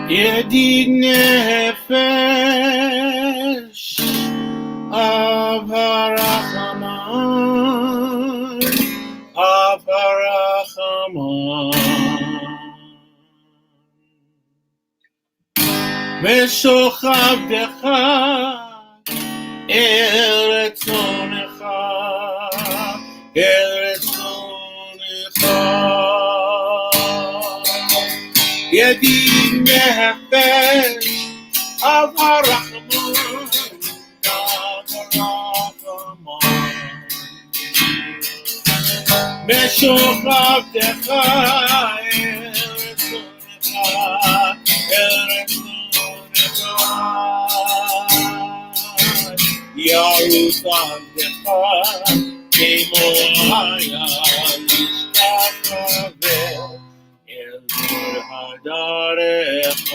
ידיד נפש אב הרחמן, אב הרחמן, ושוכבתך אל רצונך, אל רצונך. ידיד נפש אב הרחמן, אב הרחמן, ושוכבתך אל רצונך, אל רצונך. ירוץ עבדך כמו היה להשתחווה אל הדרך.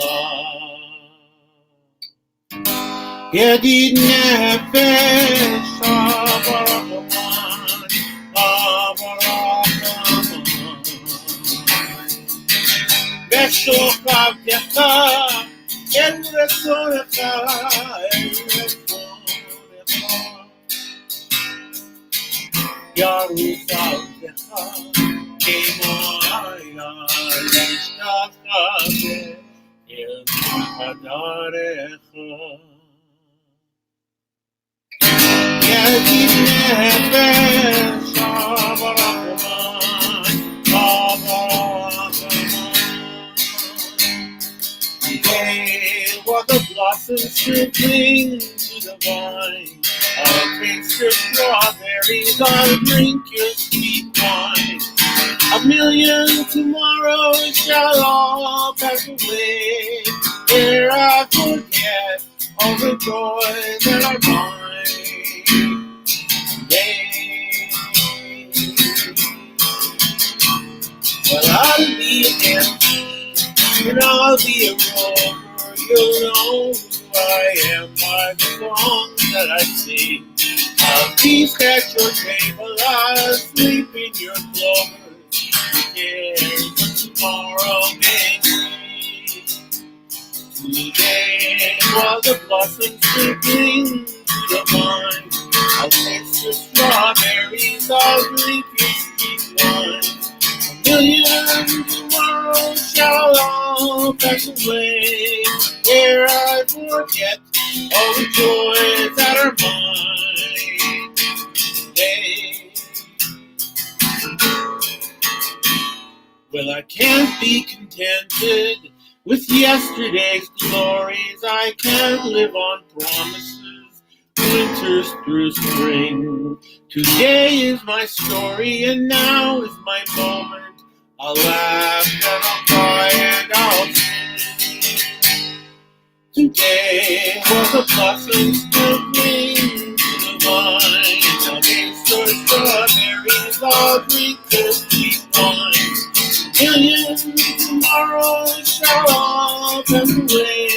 ידיד נפש אב הרחמן, אב הרחמן, ושוכבתך אל רצונך, אל רצונך. ירוץ עבדך כמו היה להשתחווה אל הדרך. ידיד נפש אב הרחמן, אב הרחמן, today while the blossoms still cling to the vine, I'll taste your strawberries, I'll drink your sweet wine. A million tomorrows shall all pass away, ere I forget all the joys that are mine today. Well, I'll be empty and I'll be a rover. You'll know who I am by the songs that I sing. I'll feast at your table, I'll sleep in your clover. Who cares what tomorrow may bring? Today, while the blossoms still cling to the vine, I'll taste your strawberries, I'll drink your sweet wine. A million tomorrows shall all pass away, ere I forget all the joys that are mine today. Well, I can't be contented with yesterday's glories. I can't live on promises, winters through spring. Today is my story and now is my moment. I'll laugh and I'll cry and I'll sing. Today was a blossom still cling to the vine. I'll taste your strawberries, I'll drink your sweet wine. Million tomorrows shall all pass away,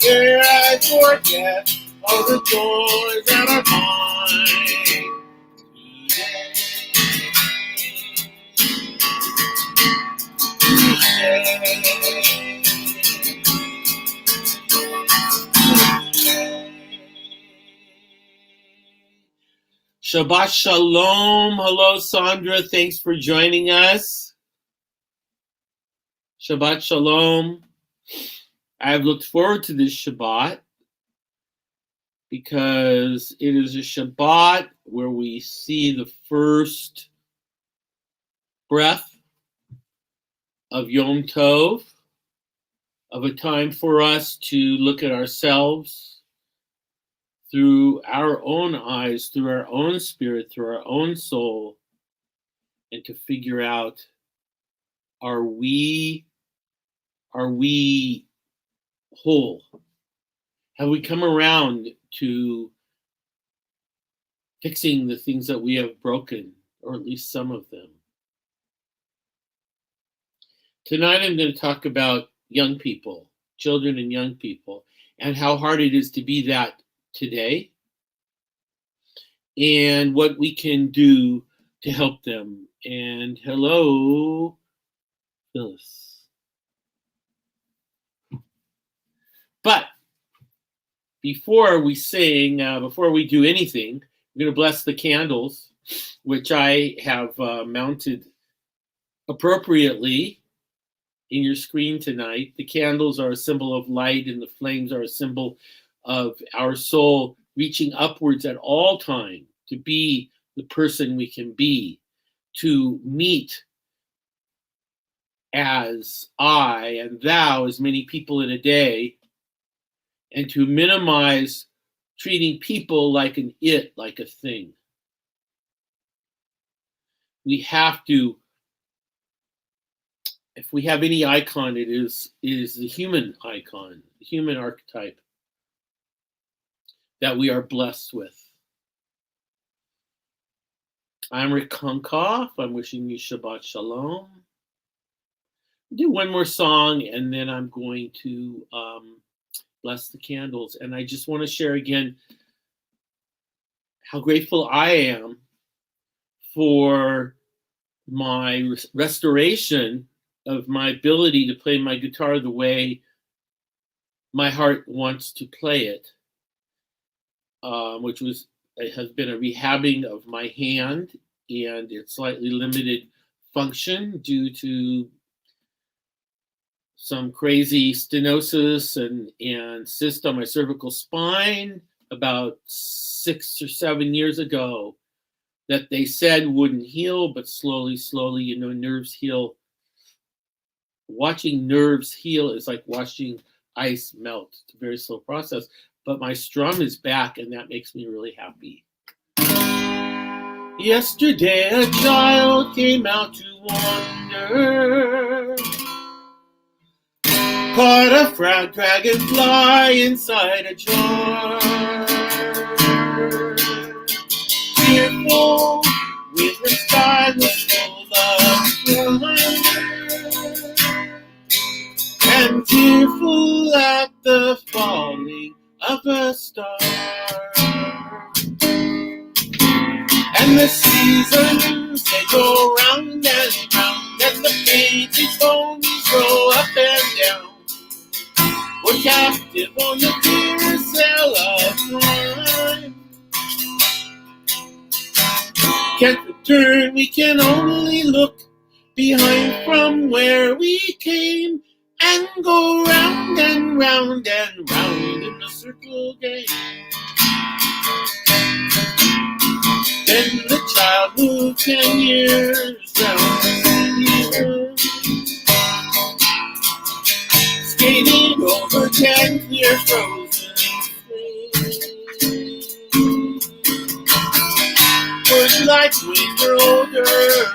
ere I forget all the joys that are mine Shabbat Shalom. Hello, Sandra. Thanks for joining us. Shabbat Shalom. I've looked forward to this Shabbat because it is a Shabbat where we see the first breath of Yom Tov, of a time for us to look at ourselves through our own eyes, through our own spirit, through our own soul, and to figure out, are we whole? Have we come around to fixing the things that we have broken, or at least some of them? Tonight I'm going to talk about young people, children and young people, and how hard it is to be that today, and what we can do to help them. And hello, Phyllis. But before we sing, before we do anything, we're going to bless the candles, which I have mounted appropriately in your screen tonight. The candles are a symbol of light, and the flames are a symbol of our soul reaching upwards at all time to be the person we can be, to meet as I and thou, as many people in a day, and to minimize treating people like an it, like a thing. We have to, if we have any icon, it is the human icon, the human archetype that we are blessed with. I'm Rick Concof. I'm wishing you Shabbat Shalom. I'll do one more song, and then I'm going to bless the candles. And I just want to share again how grateful I am for my restoration of my ability to play my guitar the way my heart wants to play it, which has been a rehabbing of my hand and its slightly limited function due to some crazy stenosis and cyst on my cervical spine about 6 or 7 years ago that they said wouldn't heal, but slowly, nerves heal. Watching nerves heal is like watching ice melt. It's a very slow process, but my strum is back, and that makes me really happy. Yesterday, a child came out to wander, caught a dragonfly inside a jar. Tearful with her sky was full of wonder, and tearful at the falling of a star. And the seasons, they go round and round, and the painted ponies roll up and down. We're captive on the carousel of time. Can't return, we can only look behind from where we came, and go round and round and round in the circle game. Then the child moved 10 years down the city, skating over 10 clear frozen streams. Would like we were older,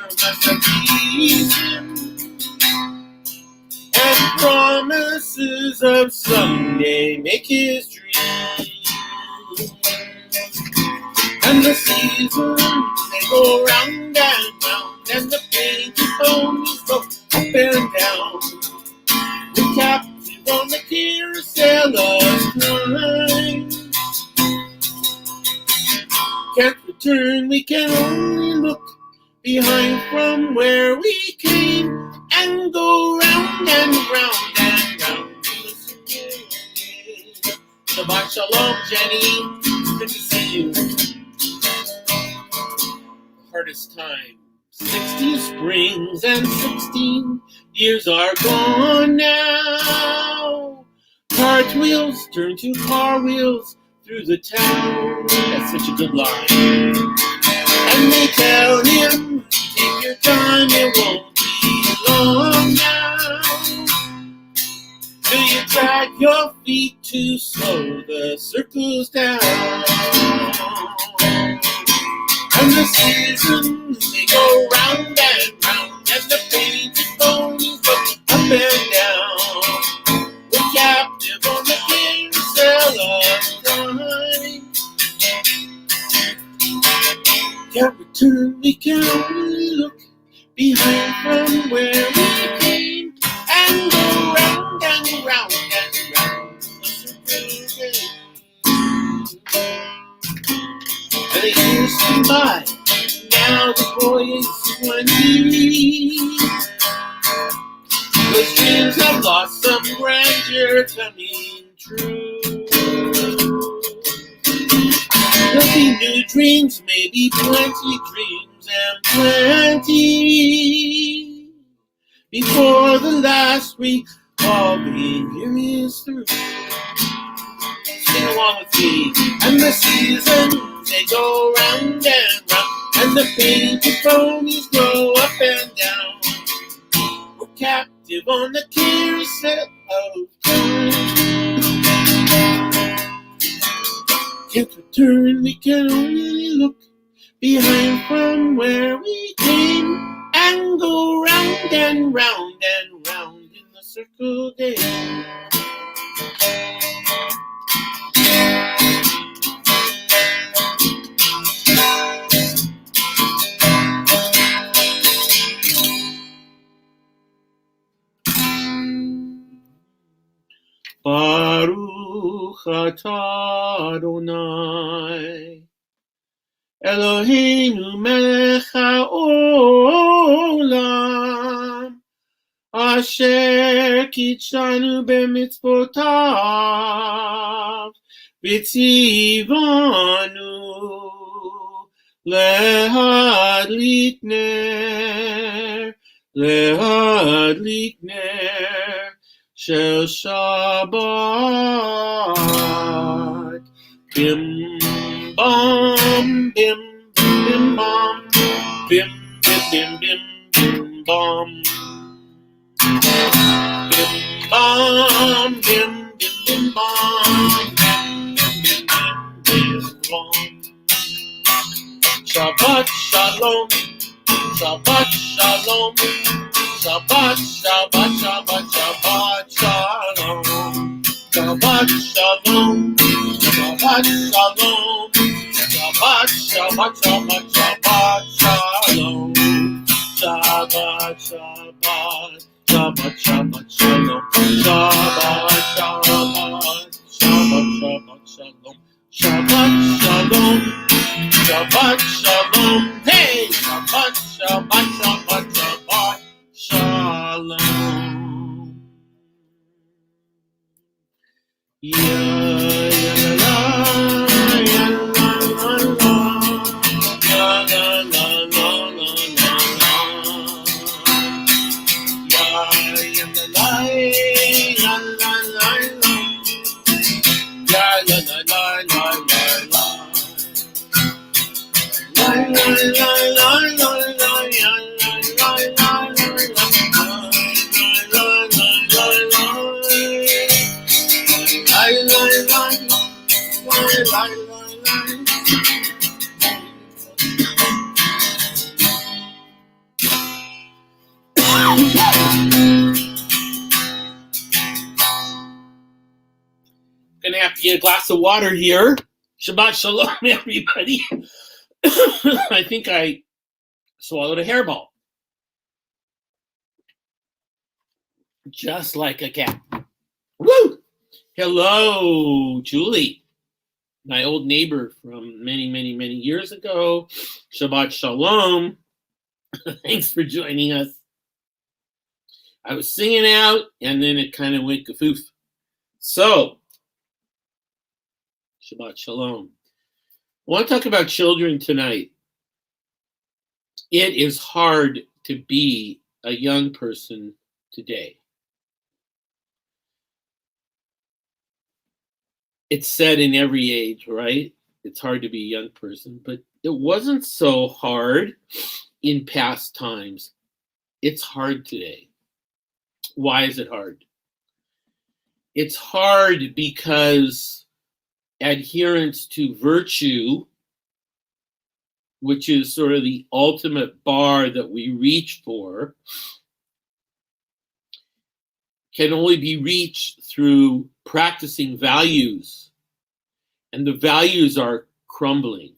must have pleased him, and promises of someday make his dream. And the seasons, they go round and round, and the painted ponies go up and down. We're captive on the carousel of time. Can't return, we can only look behind from where we came, and go round and round and round. Shabbat Shalom, Jenny. Good to see you. Hardest time. 16 springs and 16 years are gone now. Cartwheels turn to car wheels through the town. That's such a good line. And they tell him, take your time, it won't be long now. Do you drag your feet too slow? The circle's down. And the seasons, they go round and round, and the painted ponies go up and down. We're captive on the carousel of time. Can't return, we can only look behind from where we came, and go round and round and round. And the years come by, now the boy is 20. Those dreams have lost some grandeur, coming true. There'll be new dreams, maybe plenty dreams and plenty. Before the last week of the year is through. Sing along with me. And the seasons, they go round and round. And the painted ponies go up and down. We're captive on the carousel of time. Can't return, we can only look behind from where we came and go round and round and round in the circle game. Baruch atah Adonai Eloheinu melech haolam asher kitshanu b'mitzvotav v'tzivanu lehadlik ner Shel Shabbat, bim bam, bim bim bam, bim bim bim bim bim bam, bim bam, bim bim bim bam, bim bim bim bim bam. Shabbat shalom, Shabbat shalom. Shabbat, Shabbat, Shabbat, Shabbat, Shalom. Shabbat, Shalom. Shabbat, Shalom. Shabbat, Shabbat, Shabbat, Shabbat, Shalom. Shabbat, Shabbat, Shabbat, Shabbat, Shalom. Shabbat, Shabbat, Shabbat, Shabbat, Shalom. Shabbat, Shalom. Shabbat, Shalom. Hey! Shabbat, Shabbat, Shabbat, Shabbat. Shalom. Ya la ya la la la ya la la la la la ya la la ya la la ya la la la la la la Gonna have to get a glass of water here. Shabbat shalom, everybody. I think I swallowed a hairball. Just like a cat. Woo! Hello, Julie, my old neighbor from many, many, many years ago. Shabbat shalom. Thanks for joining us. I was singing out, and then it kind of went kafoof. So, Shabbat shalom. I want to talk about children tonight. It is hard to be a young person today. It's said in every age, right? It's hard to be a young person, but it wasn't so hard in past times. It's hard today. Why is it hard? It's hard because adherence to virtue, which is sort of the ultimate bar that we reach for, can only be reached through practicing values. And the values are crumbling.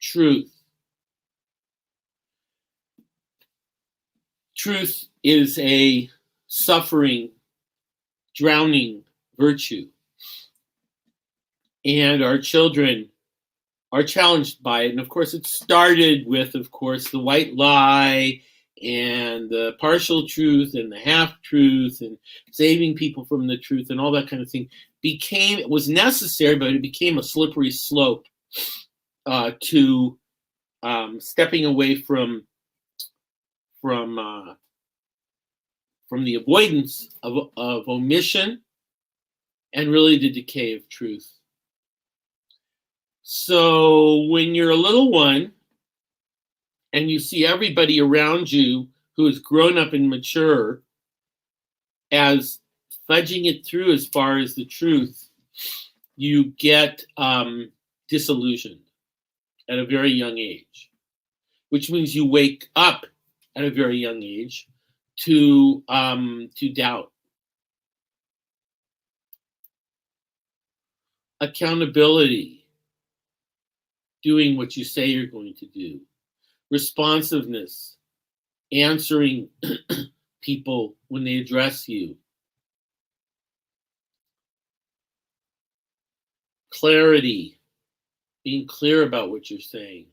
Truth. Truth is a suffering, drowning virtue. And our children are challenged by it. And of course, it started with, of course, the white lie and the partial truth and the half truth and saving people from the truth and all that kind of thing it was necessary, but it became a slippery slope to stepping away from the avoidance of omission and really the decay of truth. So when you're a little one and you see everybody around you who is grown up and mature as fudging it through as far as the truth, you get disillusioned at a very young age, which means you wake up at a very young age to doubt. Accountability, doing what you say you're going to do. Responsiveness, answering people when they address you. Clarity, being clear about what you're saying.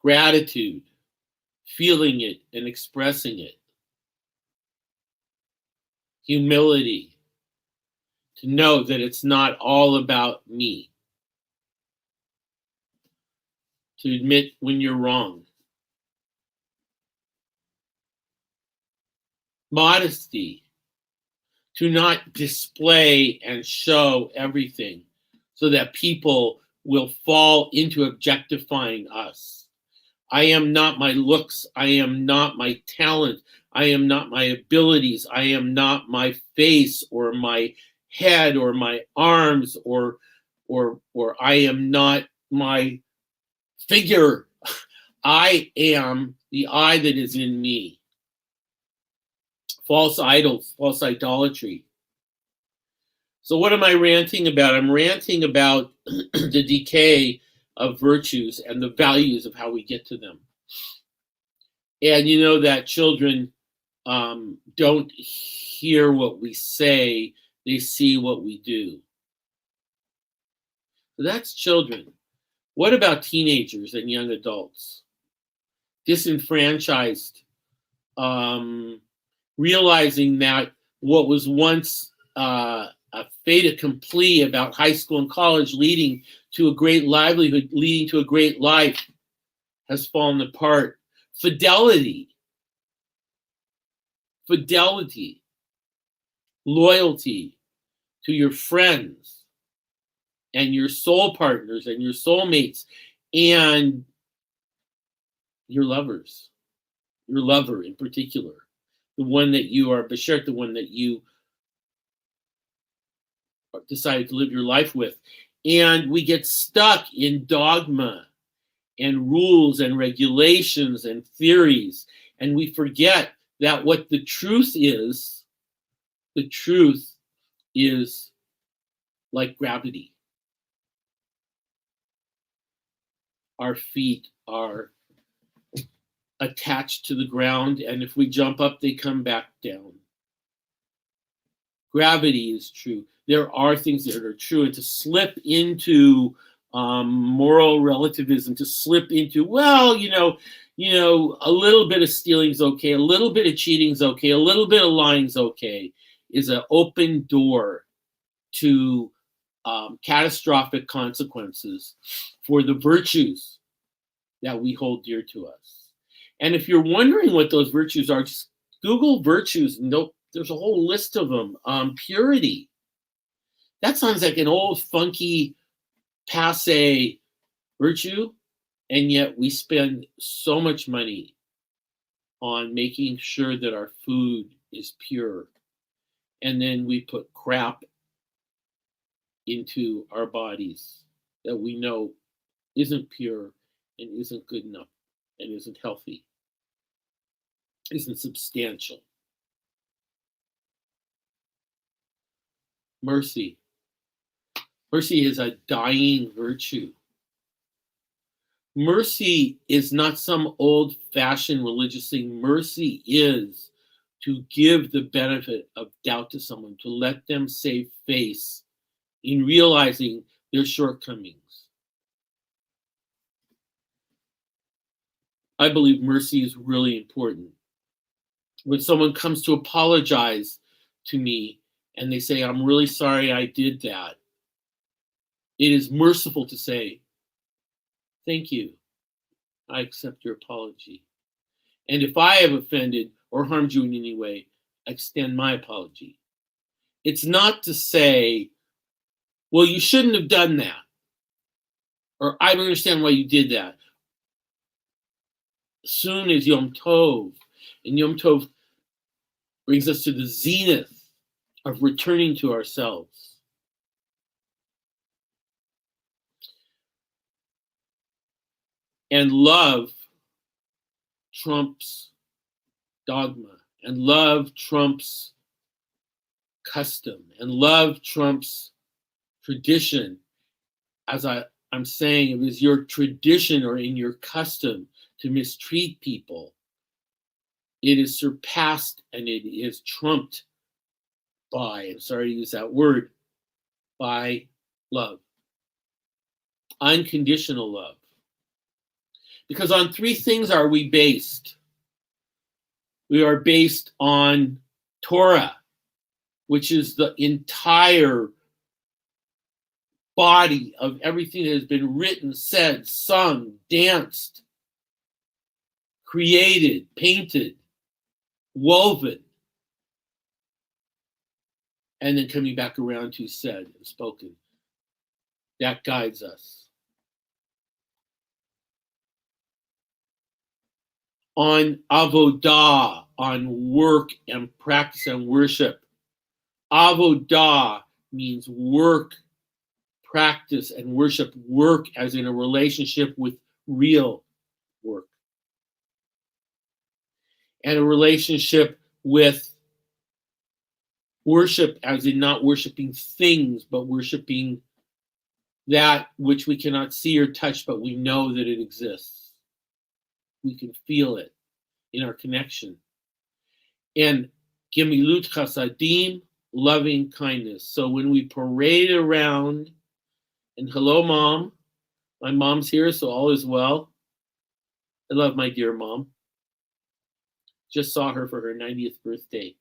Gratitude, feeling it and expressing it. Humility, to know that it's not all about me. To admit when you're wrong. Modesty, to not display and show everything so that people will fall into objectifying us. I am not my looks. I am not my talent. I am not my abilities. I am not my face or my head or my arms or I am not my figure. I am the I that is in me. False idols, false idolatry. So what am I ranting about? I'm ranting about the decay of virtues and the values of how we get to them. And you know that children don't hear what we say, they see what we do. So that's children. What about teenagers and young adults? Disenfranchised, realizing that what was once a fait accompli about high school and college leading to a great livelihood, leading to a great life, has fallen apart. Fidelity, loyalty to your friends and your soul partners and your soulmates and your lovers, your lover in particular, the one that you are beshert, the one that you decided to live your life with. And we get stuck in dogma and rules and regulations and theories, and we forget that what the truth is like gravity. Our feet are attached to the ground, and if we jump up, they come back down. Gravity is true. There are things that are true, and to slip into moral relativism, to slip into, well, you know, a little bit of stealing is okay, a little bit of cheating is okay, a little bit of lying is okay, is an open door to catastrophic consequences for the virtues that we hold dear to us. And if you're wondering what those virtues are, just Google virtues. Nope, there's a whole list of them. Purity. That sounds like an old, funky, passe virtue, and yet we spend so much money on making sure that our food is pure. And then we put crap into our bodies that we know isn't pure and isn't good enough and isn't healthy, isn't substantial. Mercy. Mercy is a dying virtue. Mercy is not some old-fashioned religious thing. Mercy is to give the benefit of doubt to someone, to let them save face in realizing their shortcomings. I believe mercy is really important. When someone comes to apologize to me and they say, I'm really sorry I did that, it is merciful to say, thank you. I accept your apology. And if I have offended or harmed you in any way, I extend my apology. It's not to say, well, you shouldn't have done that, or I don't understand why you did that. Soon as Yom Tov, and Yom Tov brings us to the zenith of returning to ourselves. And love trumps dogma, and love trumps custom, and love trumps tradition. As I'm saying, if it's your tradition or in your custom to mistreat people, it is surpassed and it is trumped by, I'm sorry to use that word, by love. Unconditional love. Because on three things are we based. We are based on Torah, which is the entire body of everything that has been written, said, sung, danced, created, painted, woven, and then coming back around to said and spoken. That guides us. On avodah, on work and practice and worship. Avodah means work, practice, and worship. Work as in a relationship with real work. And a relationship with worship as in not worshiping things, but worshiping that which we cannot see or touch, but we know that it exists. We can feel it in our connection. And gemilut chasadim, loving kindness. So when we parade around, and hello, Mom. My mom's here, so all is well. I love my dear mom. Just saw her for her 90th birthday.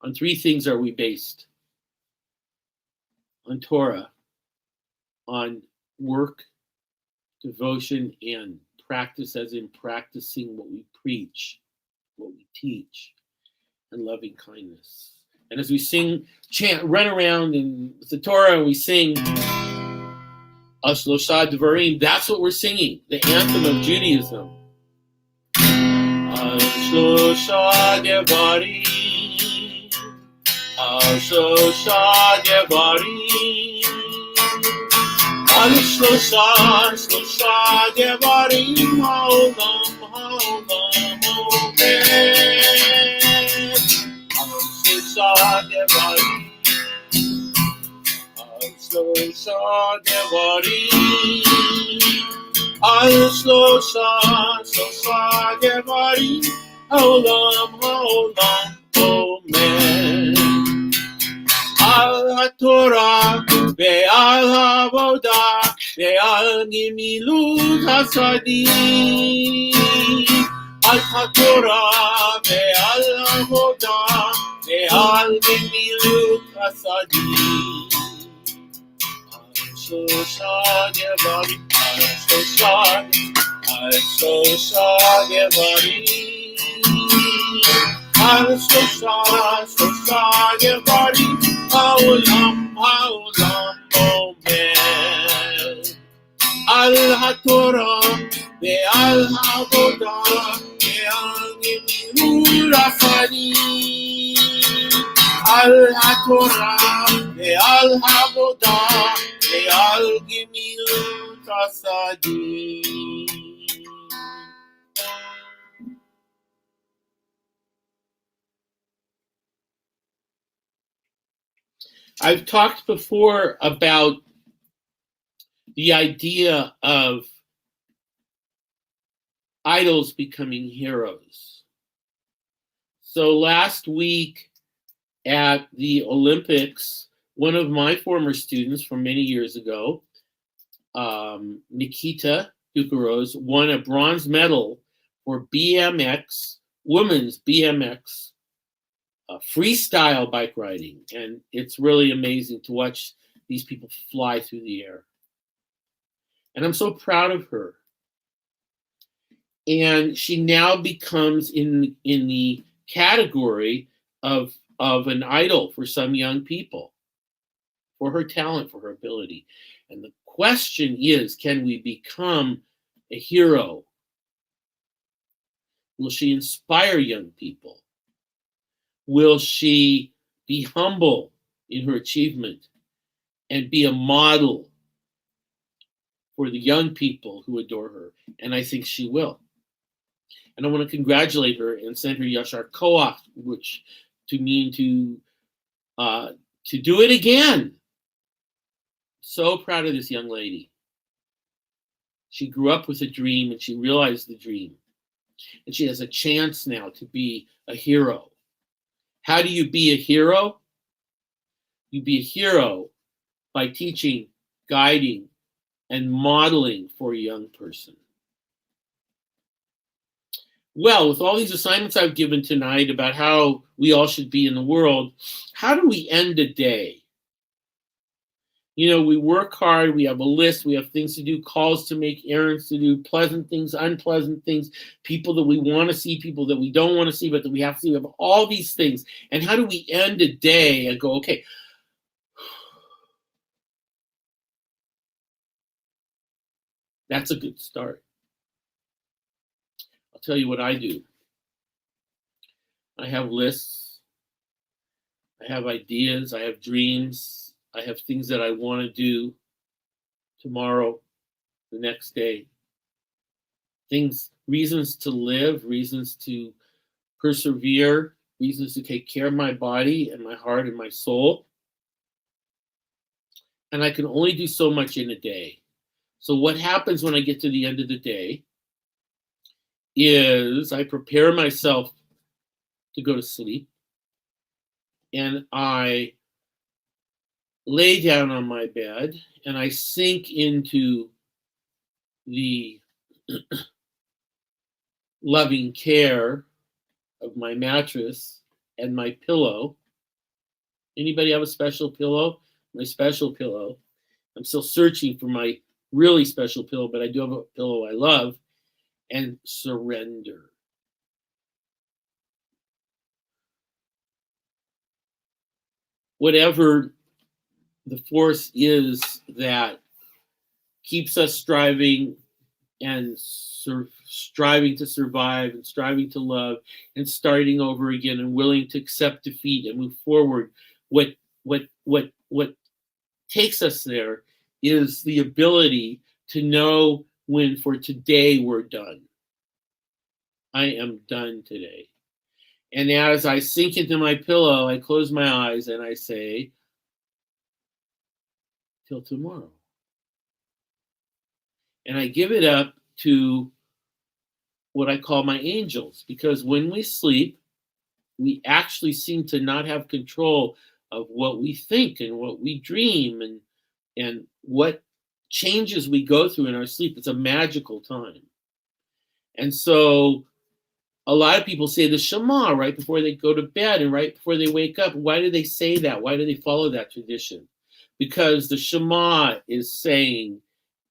On three things are we based. On Torah, on work, devotion, and practice, as in practicing what we preach, what we teach, and loving kindness. And as we sing, chant, run around in the Torah, and we sing Ashlosha Devarim, that's what we're singing, the anthem of Judaism. Ashlosha Devarim, Ashlosha Devarim, Ashlosha Devarim, Haolam, Haolam, Omer. Ashlosha Devarim, Ashlosha Devarim, Ashlosha Devarim, Haolam, Haolam, Omer. Al HaTorah ve'al ha'avodah ve'al gemilut hasadim. Al HaTorah ve'al ha'avodah ve'al gemilut hasadim. Ashlosha devarim, Ashlosha devarim, Ashlosha devarim, Haolam, Haolam, Omer. Al HaTorah ve'al ha'avodah ve'al gemilut hasadim. Al HaTorah ve'al ha'avodah ve'al gemilut hasadim. I've talked before about the idea of idols becoming heroes. So last week at the Olympics, one of my former students from many years ago Nikita Dukaros won a bronze medal for BMX, women's BMX freestyle bike riding. And it's really amazing to watch these people fly through the air. And I'm so proud of her. And she now becomes in the category of an idol for some young people, for her talent, for her ability. And the question is, can we become a hero? Will she inspire young people? Will she be humble in her achievement and be a model for the young people who adore her? And I think she will. And I want to congratulate her and send her Yashar Koach, which to mean to do it again. So proud of this young lady. She grew up with a dream and she realized the dream. And she has a chance now to be a hero. How do you be a hero? You be a hero by teaching, guiding, and modeling for a young person. Well, with all these assignments I've given tonight about how we all should be in the world, how do we end a day? You know, we work hard, we have a list, we have things to do, calls to make, errands to do, pleasant things, unpleasant things, people that we want to see, people that we don't want to see, but that we have to see. We have all these things. And how do we end a day and go, okay, that's a good start. I'll tell you what I do. I have lists, I have ideas, I have dreams, I have things that I want to do tomorrow, the next day. Things, reasons to live, reasons to persevere, reasons to take care of my body and my heart and my soul. And I can only do so much in a day. So what happens when I get to the end of the day is I prepare myself to go to sleep, and I lay down on my bed and I sink into the loving care of my mattress and my pillow. Anybody have a special pillow? My special pillow. I'm still searching for my really special pillow, but I do have a pillow I love. And surrender. Whatever the force is that keeps us striving and striving to survive and striving to love and starting over again and willing to accept defeat and move forward, what takes us there is the ability to know when for today we're done. I am done today. And as I sink into my pillow, I close my eyes and I say, till tomorrow. And I give it up to what I call my angels, because when we sleep, we actually seem to not have control of what we think and what we dream and what changes we go through in our sleep. It's a magical time. And so a lot of people say the Shema right before they go to bed and right before they wake up. Why do they say that? Why do they follow that tradition? Because the Shema is saying,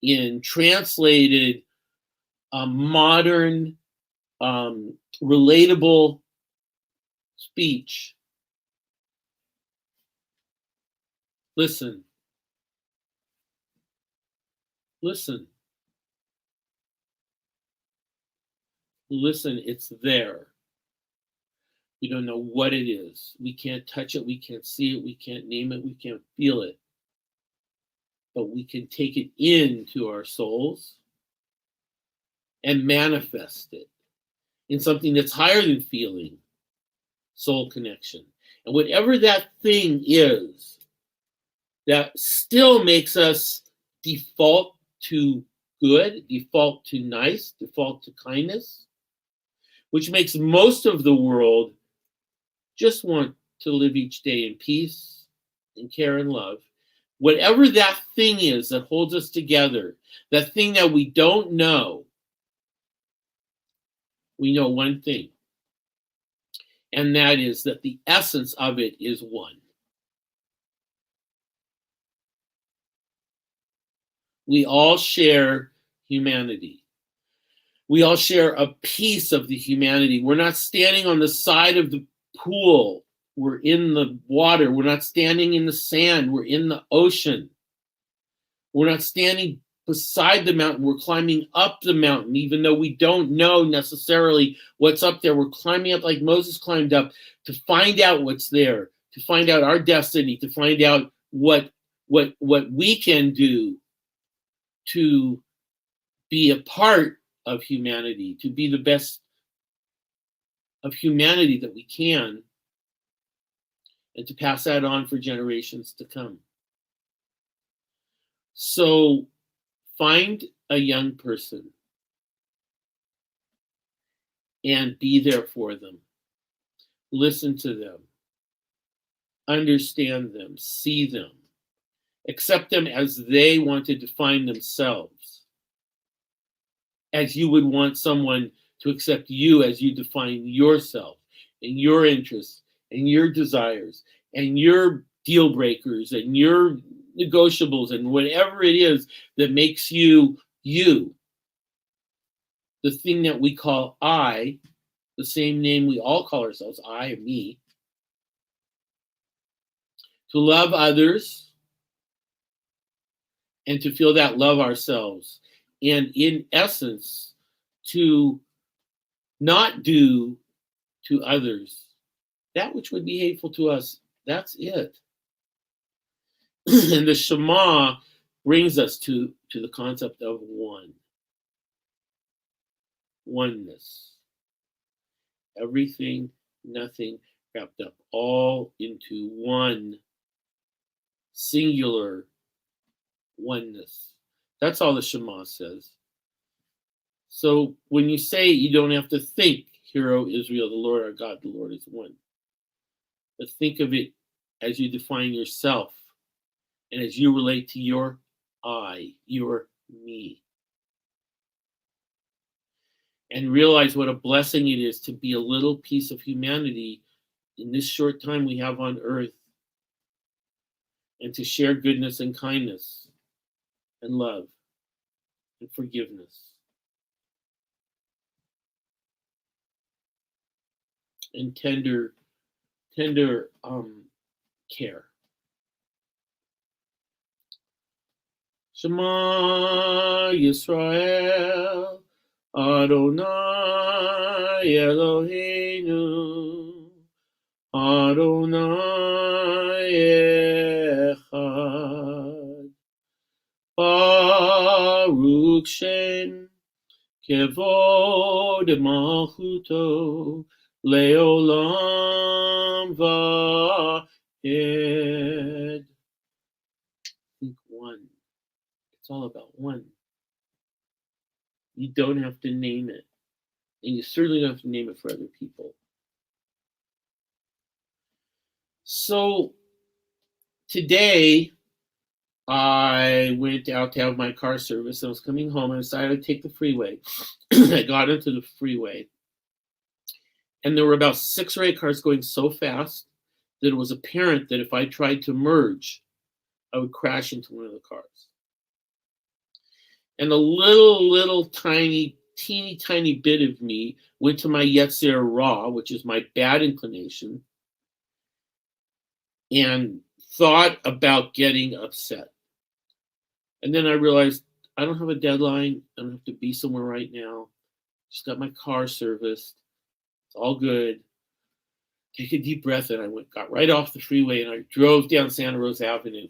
in translated modern relatable speech, listen, listen, listen, it's there. We don't know what it is. We can't touch it, we can't see it, we can't name it, we can't feel it. But we can take it into our souls and manifest it in something that's higher than feeling, soul connection. And whatever that thing is, that still makes us default to good, default to nice, default to kindness, which makes most of the world just want to live each day in peace and care and love, Whatever that thing is that holds us together, that thing that we don't know, we know one thing, and that is that the essence of it is one. We all share humanity. We all share a piece of the humanity. We're not standing on the side of the pool. We're in the water. We're not standing in the sand. We're in the ocean. We're not standing beside the mountain. We're climbing up the mountain, even though we don't know necessarily what's up there. We're climbing up like Moses climbed up to find out what's there, to find out our destiny, to find out what we can do to be a part of humanity, to be the best of humanity that we can, and to pass that on for generations to come. So find a young person and be there for them. Listen to them. Understand them. See them. Accept them as they want to define themselves. As you would want someone to accept you as you define yourself and your interests and your desires and your deal breakers and your negotiables and whatever it is that makes you you. The thing that we call I, the same name we all call ourselves, I or me. To love others and to feel that love ourselves. And in essence, to not do to others that which would be hateful to us. That's it. And the Shema brings us to the concept of oneness. Everything, nothing, wrapped up all into one singular oneness. That's all the Shema says. So when you say it, you don't have to think, Hear, O Israel, the Lord our God, the Lord is one. But think of it as you define yourself and as you relate to your I, your me. And realize what a blessing it is to be a little piece of humanity in this short time we have on earth, and to share goodness and kindness and love and forgiveness and tender care. Shema Yisrael, Adonai Eloheinu, Adonai Echad. Baruch Shem Kevod Malchuto Leolam Vaed. Think one. It's all about one. You don't have to name it. And you certainly don't have to name it for other people. So today, I went out to have my car serviced. I was coming home and I decided to take the freeway. I got into the freeway. And there were about 6 or 8 cars going so fast that it was apparent that if I tried to merge, I would crash into one of the cars. And a little teeny bit of me went to my Yetzer Ra, which is my bad inclination, and thought about getting upset. And then I realized I don't have a deadline. I don't have to be somewhere right now. Just got my car serviced. It's all good. Take a deep breath, and I got right off the freeway, and I drove down Santa Rosa Avenue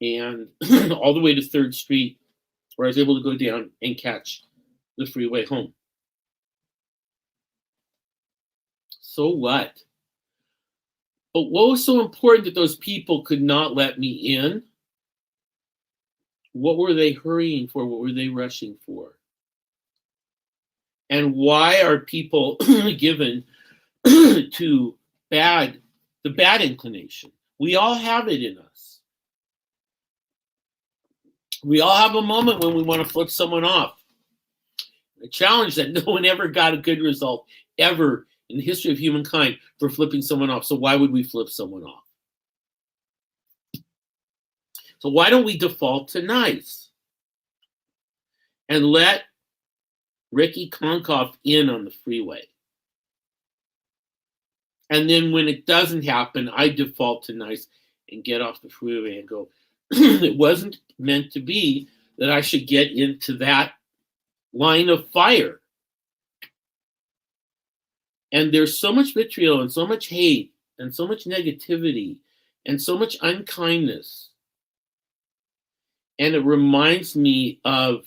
and all the way to 3rd Street, where I was able to go down and catch the freeway home. So what? But what was so important that those people could not let me in? What were they hurrying for? What were they rushing for? And why are people given to the bad inclination? We all have it in us. We all have a moment when we want to flip someone off. A challenge that no one ever got a good result ever in the history of humankind for flipping someone off. So why would we flip someone off? So why don't we default to nice and let Ricky Concof in on the freeway? And then when it doesn't happen, I default to nice and get off the freeway and go, it wasn't meant to be that I should get into that line of fire. And there's so much vitriol and so much hate and so much negativity and so much unkindness. And it reminds me of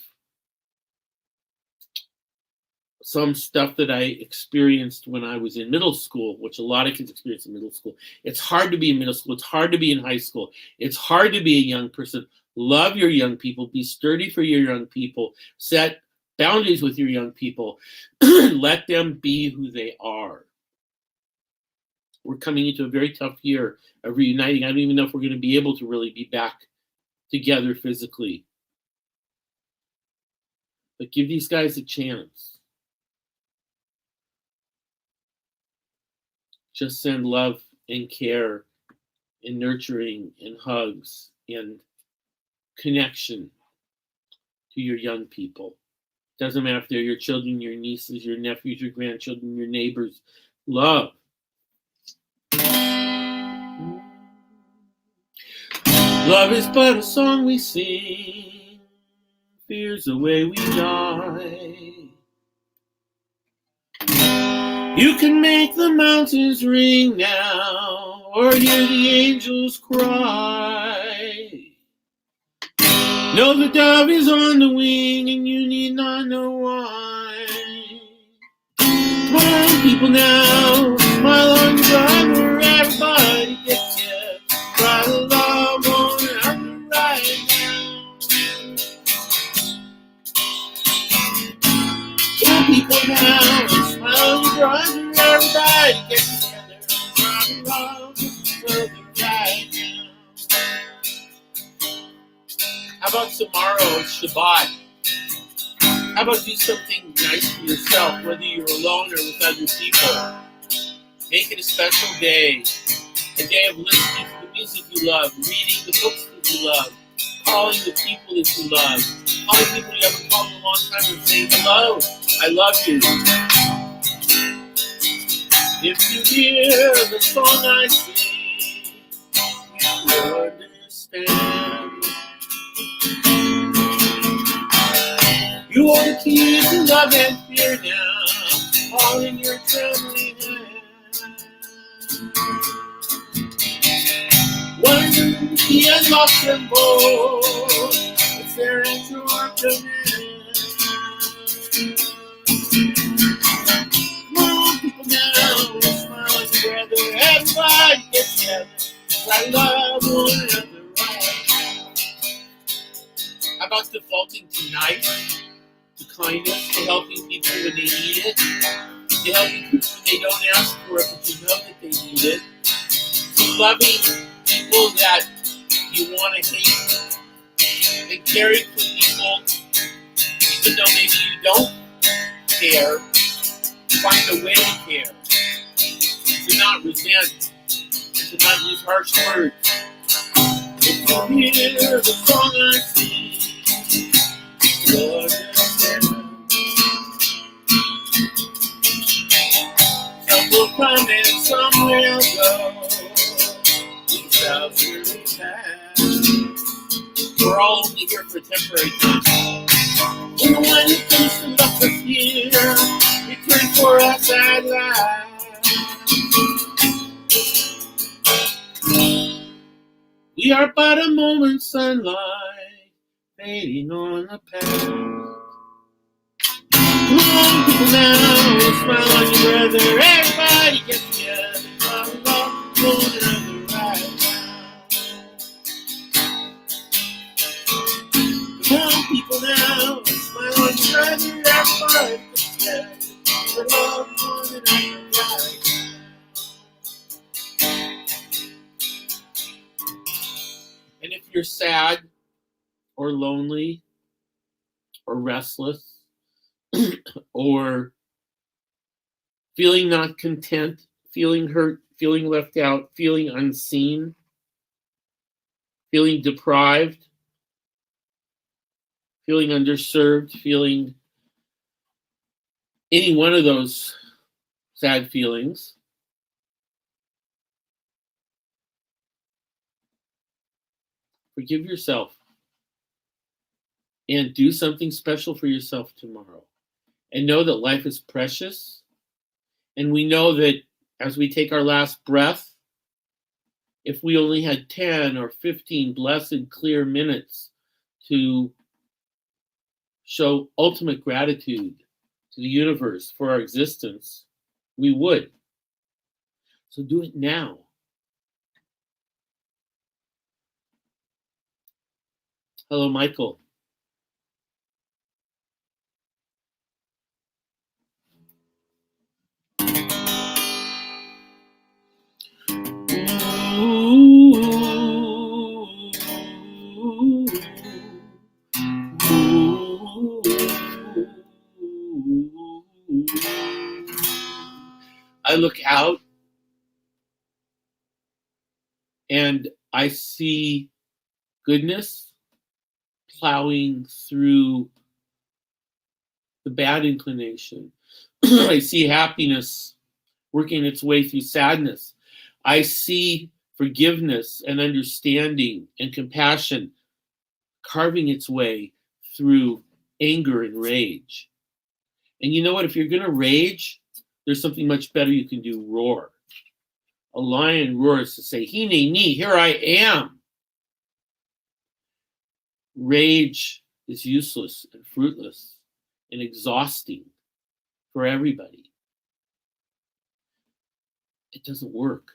some stuff that I experienced when I was in middle school, which a lot of kids experience in middle school. It's hard to be in middle school. It's hard to be in high school. It's hard to be a young person. Love your young people. Be sturdy for your young people. Set boundaries with your young people. Let them be who they are. We're coming into a very tough year of reuniting. I don't even know if we're going to be able to really be back together physically. But give these guys a chance. Just send love and care and nurturing and hugs and connection to your young people. Doesn't matter if they're your children, your nieces, your nephews, your grandchildren, your neighbors. Love. Love is but a song we sing, fears the way we die. You can make the mountains ring now, or hear the angels cry. Know the dove is on the wing, and you need not know why. Come on, people now, smile on your brother, everybody gets you. Try to love one another right now. Come on, people now, smile on your brother, everybody gets together. Try to love one another right now. How about tomorrow, Shabbat? How about do something nice for yourself, whether you're alone or with other people? Make it a special day. A day of listening to the music you love, reading the books that you love, calling the people that you love, calling people you haven't called in a long time and saying, hello, I love you. If you hear the song I sing, you understand. You are the key to love and fear now, all in your trembling hand. When he has lost them both, it's there at your command. Come on, people now, smile together, everybody get together. I love one another right now. How about defaulting to nice, to kindness, to helping people when they need it, to helping people when they don't ask for it, but you know that they need it, to loving people that you want to hate, and caring for people even though maybe you don't care. Find a way to care, to not resent, to not use harsh words. If you hear the song I sing, you'll understand. Some will come and some will go. We shall surely pass. We're all only here for temporary time. And when it comes to love us here, return for us at last. We are but a moment's sunlight, fading on the past. Come on, people now, smile on your brother, everybody get together, love one another right now. Come on, people now, smile on your brother, everybody get together, love one another right now. And if you're sad, or lonely or restless or feeling not content, feeling hurt, feeling left out, feeling unseen, feeling deprived, feeling underserved, feeling any one of those sad feelings, forgive yourself and do something special for yourself tomorrow. And know that life is precious. And we know that as we take our last breath, if we only had 10 or 15 blessed, clear minutes to show ultimate gratitude to the universe for our existence, we would. So do it now. Hello, Michael. I look out and I see goodness plowing through the bad inclination. I see happiness working its way through sadness. I see forgiveness and understanding and compassion carving its way through anger and rage. And you know what? If you're going to rage, there's something much better you can do: roar. A lion roars to say, "Hine ni, here I am." Rage is useless and fruitless and exhausting for everybody. It doesn't work.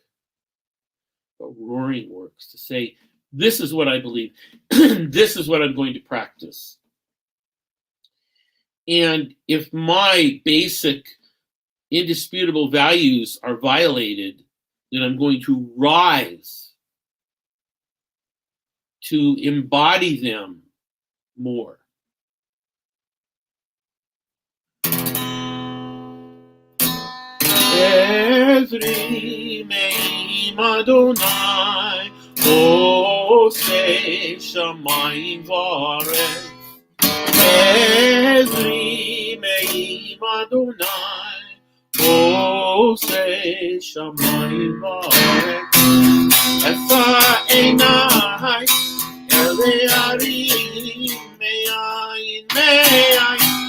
But roaring works, to say, this is what I believe. This is what I'm going to practice. And if my basic, indisputable values are violated, then I'm going to rise to embody them more. Ezri me'im Adonai, oseh shamayim va'aretz. Ezri me'im Adonai, oseh shamayim va'aretz. Efa einai ele harim me'ayin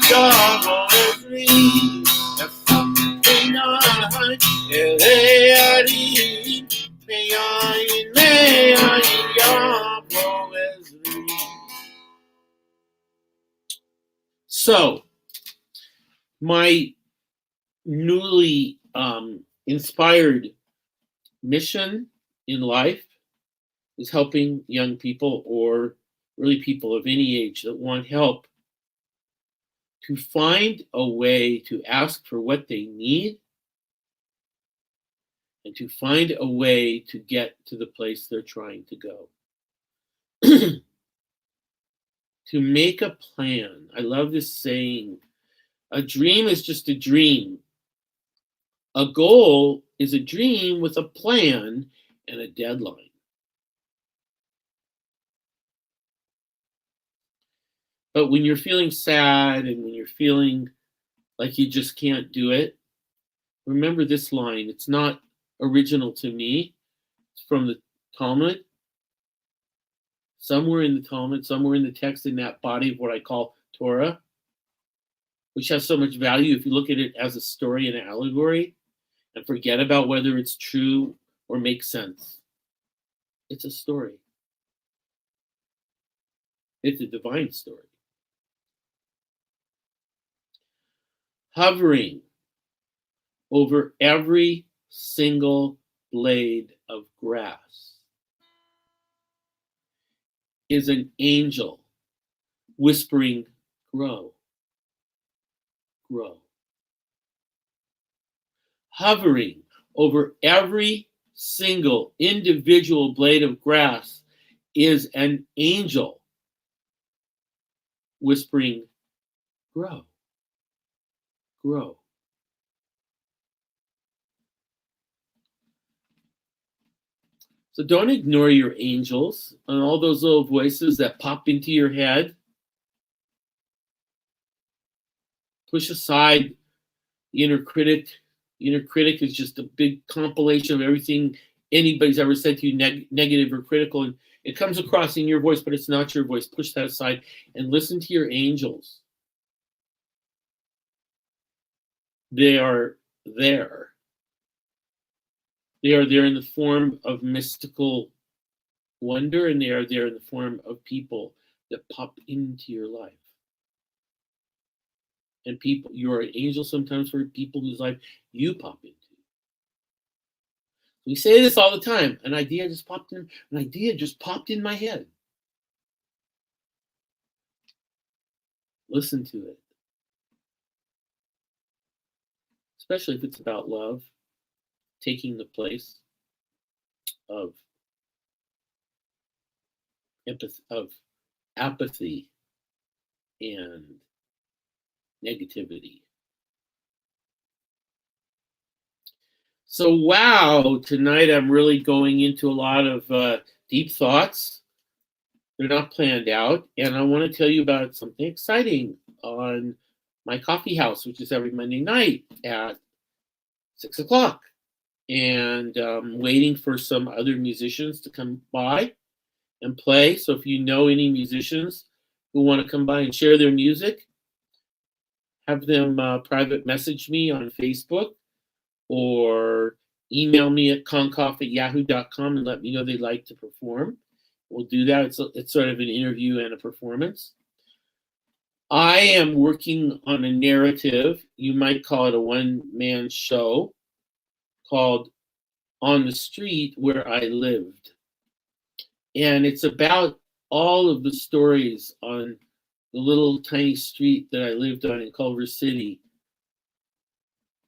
yavo Ezri. Efa einai ele harim me'ayin yavo Ezri. So, my newly inspired mission in life is helping young people, or really people of any age that want help, to find a way to ask for what they need and to find a way to get to the place they're trying to go. To make a plan. I love this saying, a dream is just a dream. A goal is a dream with a plan and a deadline. But when you're feeling sad and when you're feeling like you just can't do it, remember this line. It's not original to me. It's from the Talmud. Somewhere in the Talmud, somewhere in the text, in that body of what I call Torah, which has so much value if you look at it as a story and an allegory and forget about whether it's true or makes sense. It's a story. It's a divine story. Hovering over every single blade of grass is an angel whispering, grow, grow. Hovering over every single individual blade of grass is an angel whispering, grow, grow. So don't ignore your angels and all those little voices that pop into your head. Push aside the inner critic. The inner critic is just a big compilation of everything anybody's ever said to you, negative or critical. And it comes across in your voice, but it's not your voice. Push that aside and listen to your angels. They are there. They are there in the form of mystical wonder, and they are there in the form of people that pop into your life. And people, you're an angel sometimes for people whose life you pop into. We say this all the time. An idea just popped in my head. Listen to it. Especially if it's about love, taking the place of apathy and negativity. So, wow, tonight I'm really going into a lot of deep thoughts. They're not planned out. And I want to tell you about something exciting on my coffee house, which is every Monday night at 6 o'clock. And waiting for some other musicians to come by and play. So if you know any musicians who want to come by and share their music, have them private message me on Facebook or email me at concof@yahoo.com and let me know they'd like to perform. We'll do that. It's sort of an interview and a performance. I am working on a narrative. You might call it a one-man show called On the Street Where I Lived. And it's about all of the stories on the little tiny street that I lived on in Culver City.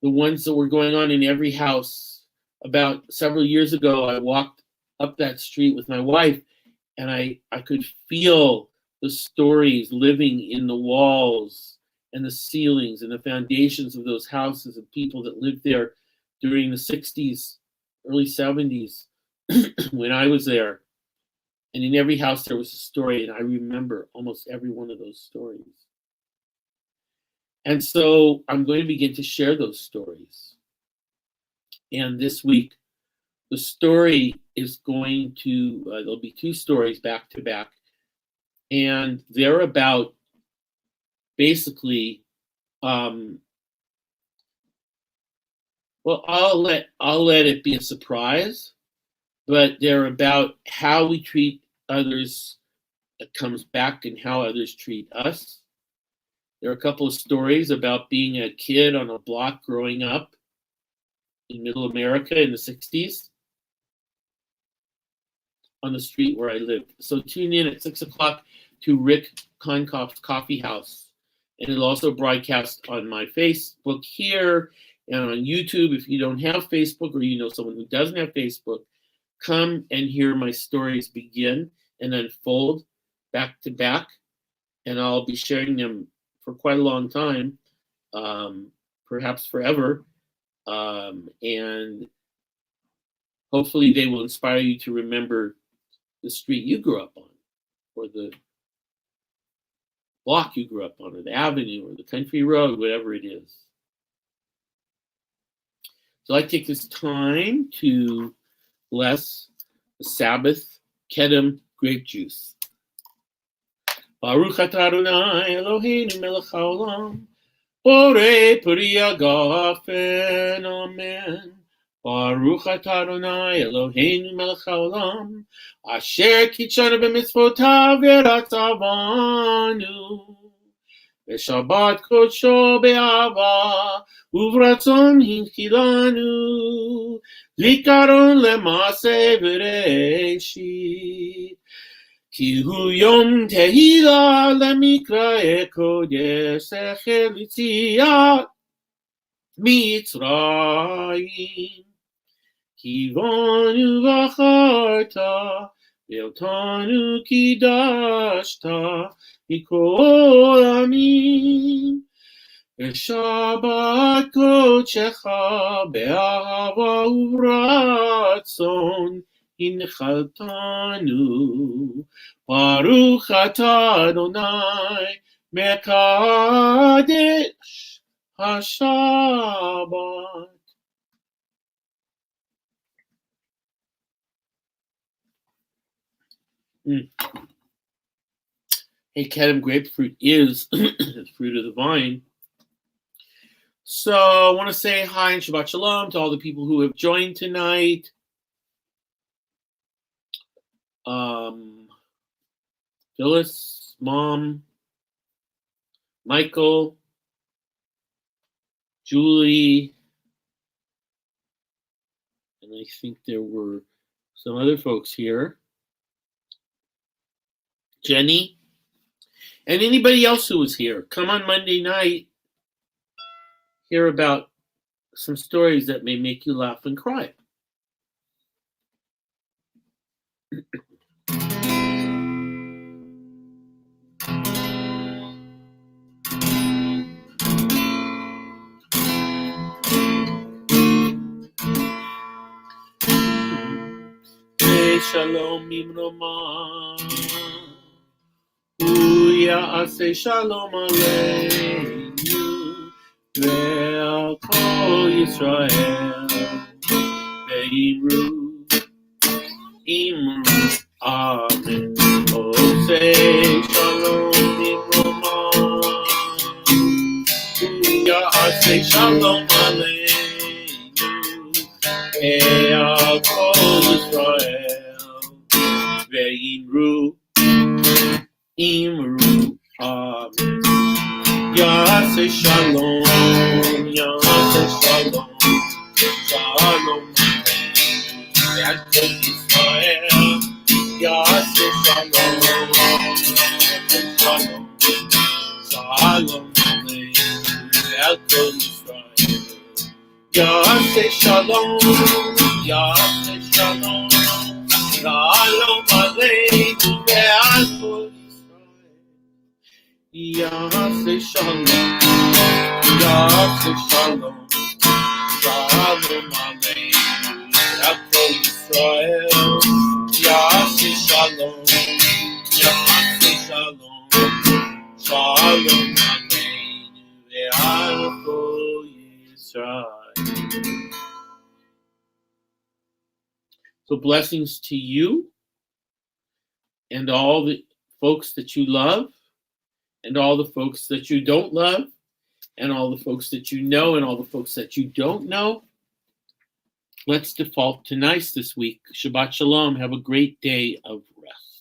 The ones that were going on in every house. About several years ago, I walked up that street with my wife, and I could feel the stories living in the walls and the ceilings and the foundations of those houses and people that lived there during the 60s, early 70s when I was there. And in every house there was a story, and I remember almost every one of those stories. And so I'm going to begin to share those stories. And this week, the story is going to, there'll be two stories back to back. And they're about basically, well, I'll let it be a surprise, but they're about how we treat others. It comes back and how others treat us. There are a couple of stories about being a kid on a block growing up in Middle America in the 60s on the street where I lived. So tune in at 6 o'clock to Rick Concoff's Coffee House. And it'll also broadcast on my Facebook here and on YouTube. If you don't have Facebook or you know someone who doesn't have Facebook, come and hear my stories begin and unfold back to back. And I'll be sharing them for quite a long time, perhaps forever. And hopefully they will inspire you to remember the street you grew up on, or the block you grew up on, or the avenue, or the country road, whatever it is. So I take this time to bless the Sabbath Kedem grape juice. Baruch atah Adonai Eloheinu melech haolam, borei peri hagafen, amen. Baruch atah Adonai Eloheinu melech haolam, asher kitshanu b'mitzvotav v'ratzavanu, v'shabbat kodsho be'ava, uvratzon hinchilanu, likaron lema'aseh v'reishit. Ki hu yom tehila lemikrae kodesh sechel yitziat mitzrayim. Kivanu v'acharta ve'otanu kidashta מכל העמים. ושבת קודשך באהבה וברצון הנחלתנו. ברוך אתה אדוני מקדש השבת. Hey, Kedem, grapefruit is the fruit of the vine. So I want to say hi and Shabbat Shalom to all the people who have joined tonight. Phyllis, Mom, Michael, Julie, and I think there were some other folks here. Jenny, and anybody else who was here. Come on Monday night, hear about some stories that may make you laugh and cry. Shalom Imroma, Uya'aseh Shalom Aleinu, Ve'al Kol Yisrael, Ve'imru, Amen. Oseh Shalom Imroma, Uya'aseh Shalom Aleinu, Ve'al Kol Yisrael, Ve'imru, Amen. Yaseh Shalom, Yaseh Shalom, Shalom, Ve'al Kol Yisrael, Yaseh Shalom, Shalom, Shalom, Ve'al Kol Yisrael, Yaseh Shalom, Yaseh Shalom, Shalom Aleinu ve'al kol Yisrael. Yaseh Shalom, Yaseh Shalom, Shalom Aleinu ve'al kol Yisrael. Yaseh Shalom, Yaseh Shalom, Shalom Aleinu ve'al kol Yisrael. So blessings to you and all the folks that you love and all the folks that you don't love and all the folks that you know and all the folks that you don't know. Let's default to nice this week. Shabbat Shalom. Have a great day of rest.